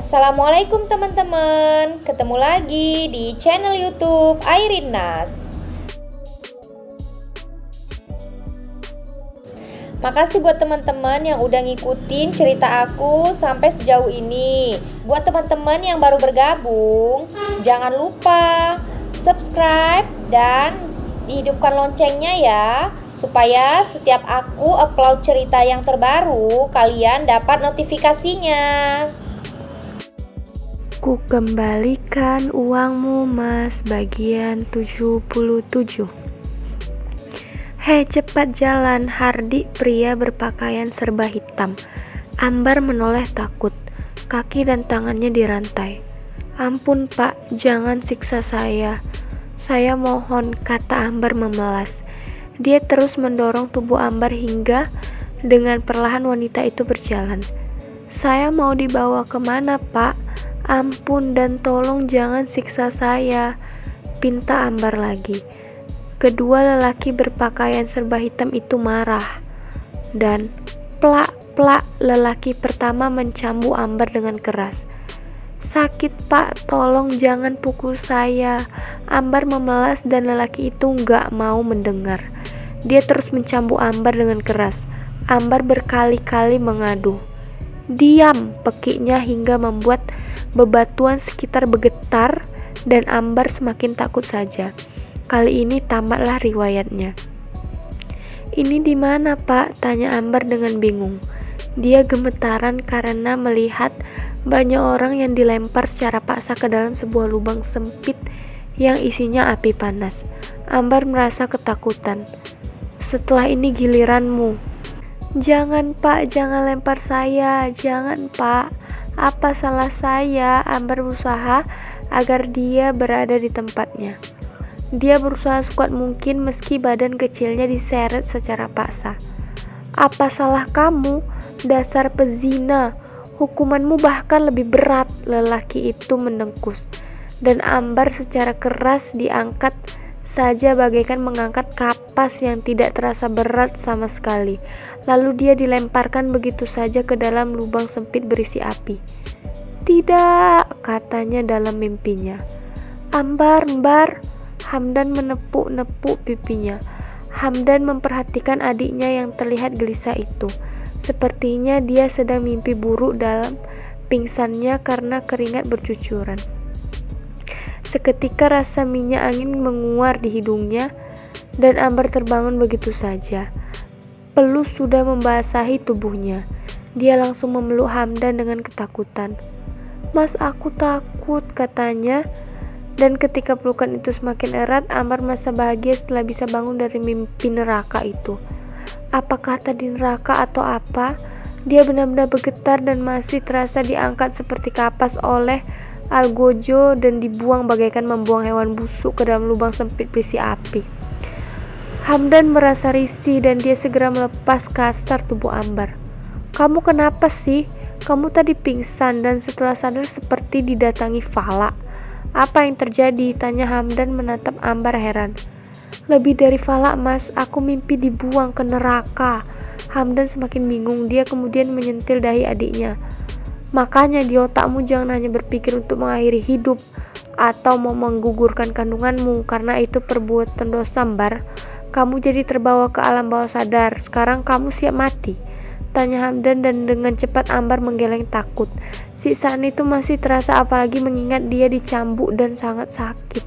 Assalamualaikum teman-teman, ketemu lagi di channel YouTube Airin Nas. Makasih buat teman-teman yang udah ngikutin cerita aku sampai sejauh ini. Buat teman-teman yang baru bergabung, jangan lupa subscribe dan dihidupkan loncengnya ya, supaya setiap aku upload cerita yang terbaru, kalian dapat notifikasinya. Ku kembalikan uangmu mas, bagian 77. Hei cepat jalan, Hardi pria berpakaian serba hitam. Ambar menoleh takut, kaki dan tangannya dirantai. Ampun pak, jangan siksa saya mohon, kata Ambar memelas. Dia terus mendorong tubuh Ambar hingga dengan perlahan wanita itu berjalan. Saya mau dibawa kemana pak? Ampun dan tolong jangan siksa saya, pinta Ambar lagi. Kedua lelaki berpakaian serba hitam itu marah. Dan plak-plak lelaki pertama mencambuk Ambar dengan keras. Sakit pak, tolong jangan pukul saya. Ambar memelas dan lelaki itu gak mau mendengar. Dia terus mencambuk Ambar dengan keras. Ambar berkali-kali mengadu. Diam, pekiknya hingga membuat bebatuan sekitar bergetar dan Ambar semakin takut saja. Kali ini tamatlah riwayatnya. Ini di mana pak? Tanya Ambar dengan bingung. Dia gemetaran karena melihat banyak orang yang dilempar secara paksa ke dalam sebuah lubang sempit yang isinya api panas. Ambar merasa ketakutan. Setelah ini giliranmu. Jangan pak, jangan lempar saya, jangan pak. Apa salah saya? Ambar berusaha agar dia berada di tempatnya. Dia berusaha sekuat mungkin meski badan kecilnya diseret secara paksa. Apa salah kamu? Dasar pezina. Hukumanmu bahkan lebih berat, lelaki itu mendengkus. Dan Ambar secara keras diangkat saja bagaikan mengangkat kapas yang tidak terasa berat sama sekali. Lalu dia dilemparkan begitu saja ke dalam lubang sempit berisi api. Tidak, katanya dalam mimpinya. Ambar, Hamdan menepuk-nepuk pipinya. Hamdan memperhatikan adiknya yang terlihat gelisah itu. Sepertinya dia sedang mimpi buruk dalam pingsannya karena keringat bercucuran. Seketika rasa minyak angin menguar di hidungnya dan Ambar terbangun begitu saja. Pelus sudah membasahi tubuhnya. Dia langsung memeluk Hamdan dengan ketakutan. Mas, aku takut, katanya. Dan ketika pelukan itu semakin erat, Ambar merasa bahagia setelah bisa bangun dari mimpi neraka itu. Apakah tadi neraka atau apa? Dia benar-benar bergetar dan masih terasa diangkat seperti kapas oleh Algojo dan dibuang bagaikan membuang hewan busuk ke dalam lubang sempit berisi api. Hamdan merasa risih dan dia segera melepas kasar tubuh Ambar. Kamu kenapa sih? Kamu tadi pingsan dan setelah sadar seperti didatangi fala. Apa yang terjadi? Tanya Hamdan menatap Ambar heran. Lebih dari fala mas, aku mimpi dibuang ke neraka. Hamdan semakin bingung. Dia kemudian menyentil dahi adiknya. Makanya di otakmu jangan hanya berpikir untuk mengakhiri hidup atau mau menggugurkan kandunganmu, karena itu perbuatan dosa Ambar. Kamu jadi terbawa ke alam bawah sadar. Sekarang kamu siap mati? Tanya Hamdan dan dengan cepat Ambar menggeleng takut. Siksaan itu masih terasa apalagi mengingat dia dicambuk dan sangat sakit.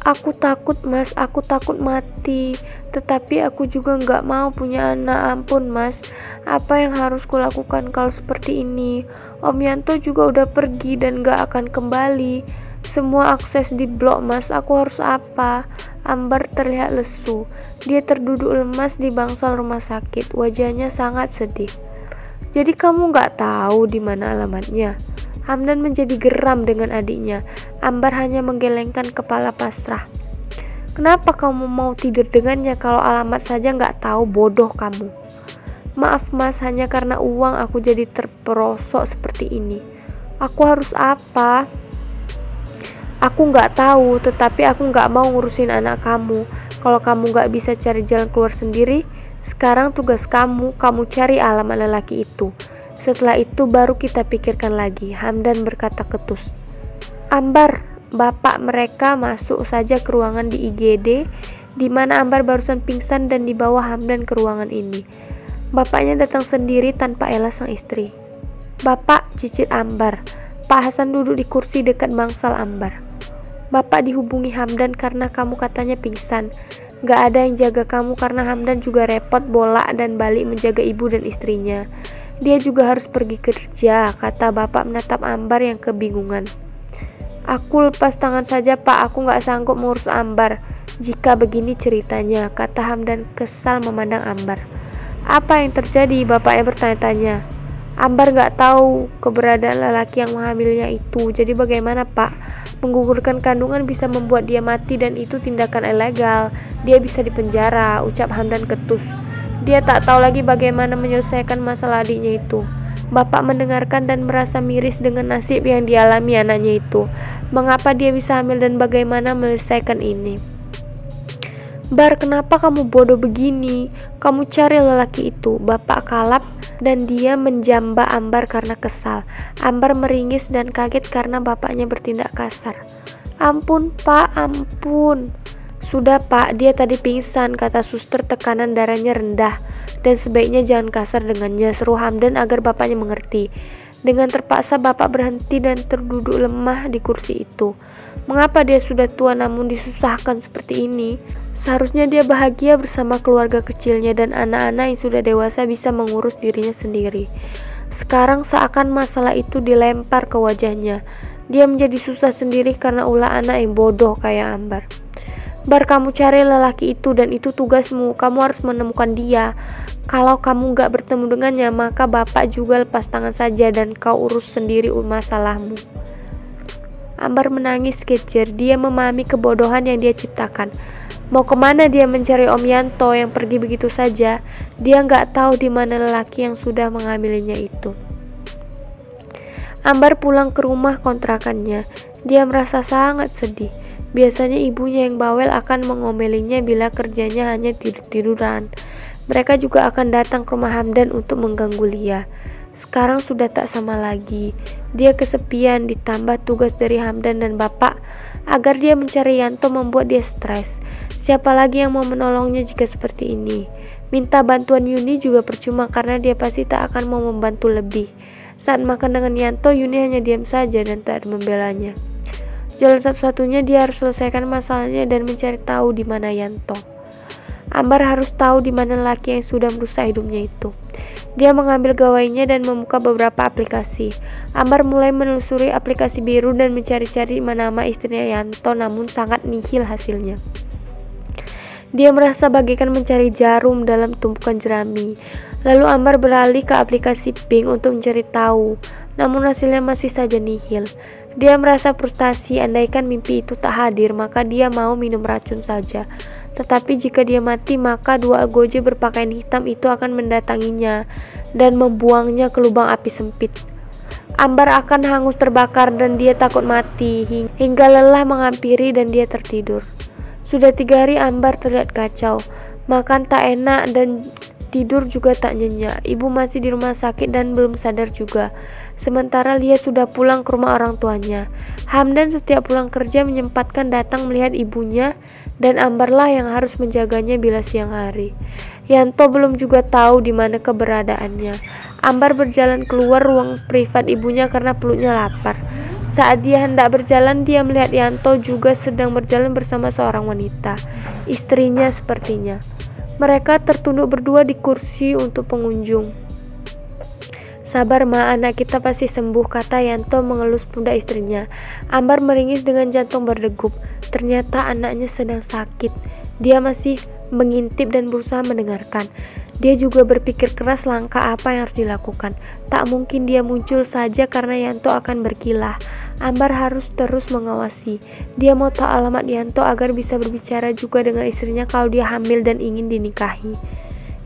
Aku takut mas, aku takut mati. Tetapi aku juga gak mau punya anak. Ampun mas, apa yang harus kulakukan kalau seperti ini? Om Yanto juga udah pergi dan gak akan kembali. Semua akses diblok mas, aku harus apa? Ambar terlihat lesu. Dia terduduk lemas di bangsal rumah sakit. Wajahnya sangat sedih. Jadi kamu gak tahu di mana alamatnya? Hamdan menjadi geram dengan adiknya. Ambar hanya menggelengkan kepala pasrah. Kenapa kamu mau tidur dengannya kalau alamat saja gak tahu? Bodoh kamu. Maaf mas, hanya karena uang aku jadi terperosok seperti ini. Aku harus apa? Aku gak tahu, tetapi aku gak mau ngurusin anak kamu. Kalau kamu gak bisa cari jalan keluar sendiri, sekarang tugas kamu cari alamat lelaki itu. Setelah itu baru kita pikirkan lagi, Hamdan berkata ketus. Ambar, bapak mereka masuk saja ke ruangan di IGD, di mana Ambar barusan pingsan dan dibawa Hamdan ke ruangan ini. Bapaknya datang sendiri tanpa Ella sang istri. Bapak, cicit Ambar. Pak Hasan duduk di kursi dekat bangsal Ambar. Bapak dihubungi Hamdan karena kamu katanya pingsan. Gak ada yang jaga kamu karena Hamdan juga repot bolak dan balik menjaga ibu dan istrinya. Dia juga harus pergi kerja, kata bapak menatap Ambar yang kebingungan. Aku lepas tangan saja pak, aku gak sanggup mengurus Ambar. Jika begini ceritanya, kata Hamdan kesal memandang Ambar. Apa yang terjadi? Bapaknya bertanya-tanya. Ambar gak tahu keberadaan lelaki yang menghamilnya itu, jadi bagaimana pak? Menggugurkan kandungan bisa membuat dia mati dan itu tindakan ilegal. Dia bisa dipenjara, ucap Hamdan ketus. Dia tak tahu lagi bagaimana menyelesaikan masalah adiknya itu. Bapak mendengarkan dan merasa miris dengan nasib yang dialami anaknya itu. Mengapa dia bisa hamil dan bagaimana menyelesaikan ini? Bar, kenapa kamu bodoh begini? Kamu cari lelaki itu. Bapak kalap dan dia menjamba Ambar karena kesal. Ambar meringis dan kaget karena bapaknya bertindak kasar. Ampun pak, ampun. Sudah pak, dia tadi pingsan, kata suster, tekanan darahnya rendah dan sebaiknya jangan kasar dengannya, seru Hamdan agar bapaknya mengerti. Dengan terpaksa bapak berhenti dan terduduk lemah di kursi itu. Mengapa dia sudah tua namun disusahkan seperti ini? Seharusnya dia bahagia bersama keluarga kecilnya dan anak-anak yang sudah dewasa bisa mengurus dirinya sendiri. Sekarang seakan masalah itu dilempar ke wajahnya. Dia menjadi susah sendiri karena ulah anak yang bodoh kayak Ambar. Bar, kamu cari lelaki itu dan itu tugasmu. Kamu harus menemukan dia. Kalau kamu gak bertemu dengannya, maka bapak juga lepas tangan saja dan kau urus sendiri masalahmu. Ambar menangis kejer. Dia memahami kebodohan yang dia ciptakan. Mau kemana dia mencari Om Yanto yang pergi begitu saja? Dia gak tahu di mana lelaki yang sudah mengambilnya itu. Ambar pulang ke rumah kontrakannya. Dia merasa sangat sedih. Biasanya ibunya yang bawel akan mengomelinya bila kerjanya hanya tidur-tiduran. Mereka juga akan datang ke rumah Hamdan untuk mengganggu Lia. Sekarang sudah tak sama lagi. Dia kesepian ditambah tugas dari Hamdan dan bapak agar dia mencari Yanto membuat dia stres. Siapa lagi yang mau menolongnya jika seperti ini? Minta bantuan Yuni juga percuma karena dia pasti tak akan mau membantu lebih. Saat makan dengan Yanto, Yuni hanya diam saja dan tak membelanya. Jalan satu-satunya dia harus selesaikan masalahnya dan mencari tahu di mana Yanto. Ambar harus tahu di mana laki yang sudah merusak hidupnya itu. Dia mengambil gawainya dan membuka beberapa aplikasi. Ambar mulai menelusuri aplikasi biru dan mencari-cari nama istrinya Yanto, namun sangat nihil hasilnya. Dia merasa bagaikan mencari jarum dalam tumpukan jerami. Lalu Ambar beralih ke aplikasi pink untuk mencari tahu, namun hasilnya masih saja nihil. Dia merasa frustasi, andaikan mimpi itu tak hadir, maka dia mau minum racun saja. Tetapi jika dia mati, maka dua algojo berpakaian hitam itu akan mendatanginya dan membuangnya ke lubang api sempit. Ambar akan hangus terbakar dan dia takut mati, hingga lelah menghampiri dan dia tertidur. Sudah 3 hari Ambar terlihat kacau, makan tak enak dan tidur juga tak nyenyak. Ibu masih di rumah sakit dan belum sadar juga. Sementara Lia sudah pulang ke rumah orang tuanya. Hamdan setiap pulang kerja menyempatkan datang melihat ibunya dan Ambarlah yang harus menjaganya bila siang hari. Yanto belum juga tahu di mana keberadaannya. Ambar berjalan keluar ruang privat ibunya karena perutnya lapar. Saat dia hendak berjalan, dia melihat Yanto juga sedang berjalan bersama seorang wanita, istrinya sepertinya. Mereka tertunduk berdua di kursi untuk pengunjung. Sabar ma, anak kita pasti sembuh, kata Yanto mengelus pundak istrinya. Ambar meringis dengan jantung berdegup. Ternyata anaknya sedang sakit. Dia masih mengintip dan berusaha mendengarkan. Dia juga berpikir keras langkah apa yang harus dilakukan. Tak mungkin dia muncul saja karena Yanto akan berkilah. Ambar harus terus mengawasi. Dia mau tahu alamat Yanto agar bisa berbicara juga dengan istrinya kalau dia hamil dan ingin dinikahi.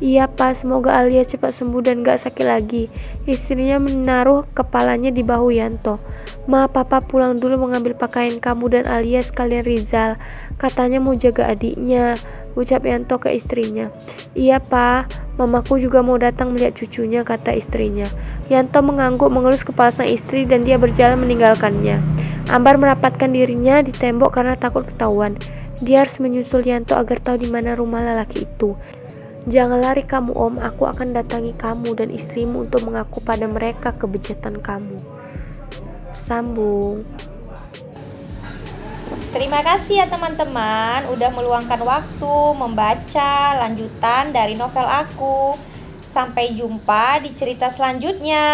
Iya pak, semoga Alia cepat sembuh dan gak sakit lagi. Istrinya menaruh kepalanya di bahu Yanto. Ma, papa pulang dulu mengambil pakaian kamu dan Alia sekalian Rizal. Katanya mau jaga adiknya. ucap Yanto ke istrinya. Iya pa, mamaku juga mau datang melihat cucunya, kata istrinya. Yanto mengangguk mengelus kepala sang istri dan dia berjalan meninggalkannya. Ambar merapatkan dirinya di tembok karena takut ketahuan. Dia harus menyusul Yanto agar tahu di mana rumah lelaki itu. Jangan lari kamu om, aku akan datangi kamu dan istrimu untuk mengaku pada mereka kebejatan kamu. Sambung. Terima kasih ya teman-teman udah meluangkan waktu membaca lanjutan dari novel aku. Sampai jumpa di cerita selanjutnya.